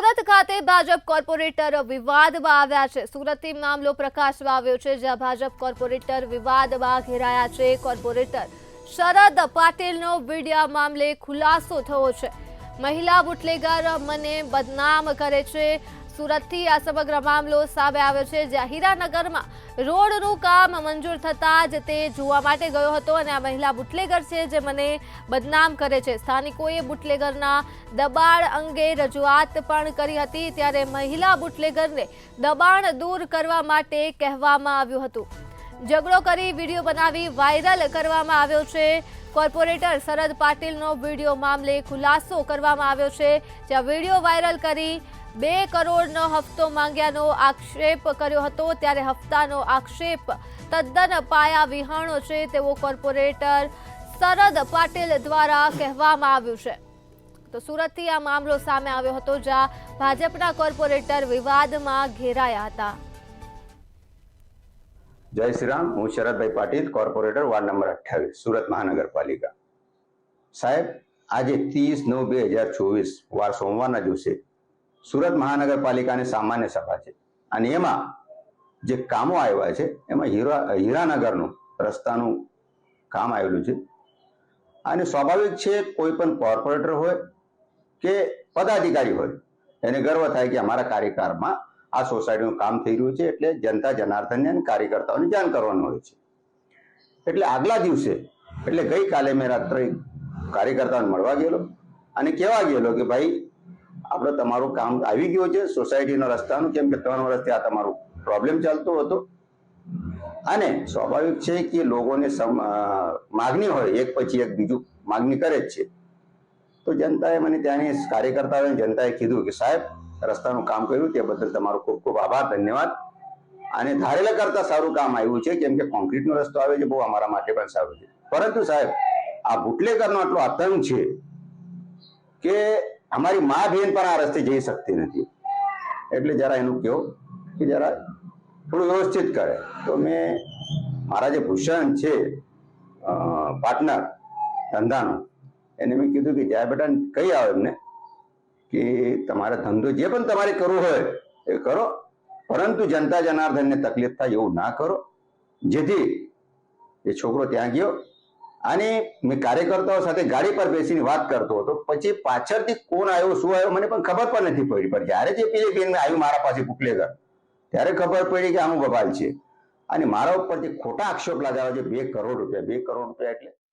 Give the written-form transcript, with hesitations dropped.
સુરત ખાતે ભાજપ કોર્પોરેટર વિવાદમાં આવ્યા છે। સુરતથી મામલો પ્રકાશમાં આવ્યો છે, જ્યાં ભાજપ કોર્પોરેટર વિવાદમાં ઘેરાયા છે। કોર્પોરેટર શરદ પાટીલનો વીડિયો મામલે ખુલાસો થયો છે। મહિલા બુટલેગર મને બદનામ કરે છે। સુરતથી આ સમગ્ર મામલો સામે આવ્યો છે, જ્યાં હીરાનગરમાં રોડનું કામ મંજૂર થતાં જ તે જોવા માટે ગયો હતો અને આ મહિલા બુટલેગર છે જે મને બદનામ કરે છે। સ્થાનિકોએ બુટલેગરના દબાણ અંગે રજૂઆત પણ કરી હતી, ત્યારે મહિલા બુટલેગરને દબાણ દૂર કરવા માટે કહેવામાં આવ્યું હતું। ઝઘડો કરી વિડીયો બનાવી વાયરલ કરવામાં આવ્યો છે। કોર્પોરેટર શરદ પાટીલનો વિડીયો મામલે ખુલાસો કરવામાં આવ્યો છે, જ્યાં વિડીયો વાયરલ કરી 2 કરોડનો હફતો માંગ્યાનો આક્ષેપ કર્યો હતો, ત્યારે હફતાનો આક્ષેપ તદ્દન પાયા વિહોણો છે તેવો કોર્પોરેટર શરદ પાટીલ દ્વારા કહેવામાં આવ્યું છે। તો સુરતથી આ મામલો સામે આવ્યો હતો, જ્યાં ભાજપના કોર્પોરેટર વિવાદમાં ઘેરાયા હતા। जय श्री राम। हूँ शरदभाई पाटील, कोर्पोरेटर वार्ड नंबर 28 सूरत महानगरपालिका। साहेब, आज 30/9/2024 વાર સોમવારના દિવસે સુરત મહાનગરપાલિકાની સામાન્ય સભા છે અને એમાં જે કામો આવ્યા છે એમાં હીરાનગરનું રસ્તાનું કામ આવેલું છે અને સ્વાભાવિક છે કોઈ પણ કોર્પોરેટર હોય કે પદાધિકારી હોય એને ગર્વ થાય કે અમારા કાર્યકાળમાં આ સોસાયટીનું કામ થઈ રહ્યું છે, એટલે જનતા જનાર્દનને અને કાર્યકર્તાઓને જાણ કરવાનું હોય છે। એટલે આગલા દિવસે એટલે ગઈકાલે મેં રાત્રે કાર્યકર્તાઓને મળવા ગયેલો અને કહેવા ગયેલો કે ભાઈ આપણે તમારું કામ આવી ગયું છે સોસાયટીનો રસ્તાનું, કેમ કે 3 વર્ષથી આ તમારું પ્રોબ્લેમ ચાલતો હતો અને સ્વાભાવિક છે કે લોકોને માગણી હોય, એક પછી એક બીજું માગણી કરે જ છે। તો જનતાએ મને ત્યાંની કાર્યકર્તાઓએ જનતાએ કીધું કે સાહેબ રસ્તાનું કામ કર્યું તે બદલ તમારો ખૂબ ખૂબ આભાર, ધન્યવાદ અને ધારેલા કરતા સારું કામ આવ્યું છે, કેમ કે કોન્ક્રીટનો રસ્તો આવે છે, બહુ અમારા માટે પણ સારું છે। પરંતુ સાહેબ આ બુટલેગરનો આટલો આતંક છે કે અમારી મા બહેન પણ આ રસ્તે જઈ શકતી નથી, એટલે જરા એનું કહો કે જરા થોડું વ્યવસ્થિત કરે। તો મેં મારા જે ભૂષણ છે પાર્ટનર ધંધાનો એને મેં કીધું કે જાય બેટા કહી આવો એમને કે તમારા ધંધો જે પણ તમારે કરવો હોય એ કરો, પરંતુ જનતા જનાર્દનને તકલીફ થાય એવું ના કરો। જેથી એ છોકરો ત્યાં ગયો અને મેં કાર્યકર્તાઓ સાથે ગાડી પર બેસીને વાત કરતો હતો, પછી પાછળથી કોણ આવ્યો શું આવ્યો મને પણ ખબર પણ નથી પડી, પણ જ્યારે જે પેલી બેન આવ્યું મારા પાસે બુટલેગર ત્યારે ખબર પડી કે આનું બબાલ છે અને મારા ઉપર જે ખોટા આક્ષેપ લગાવ્યા છે 2 કરોડ રૂપિયા એટલે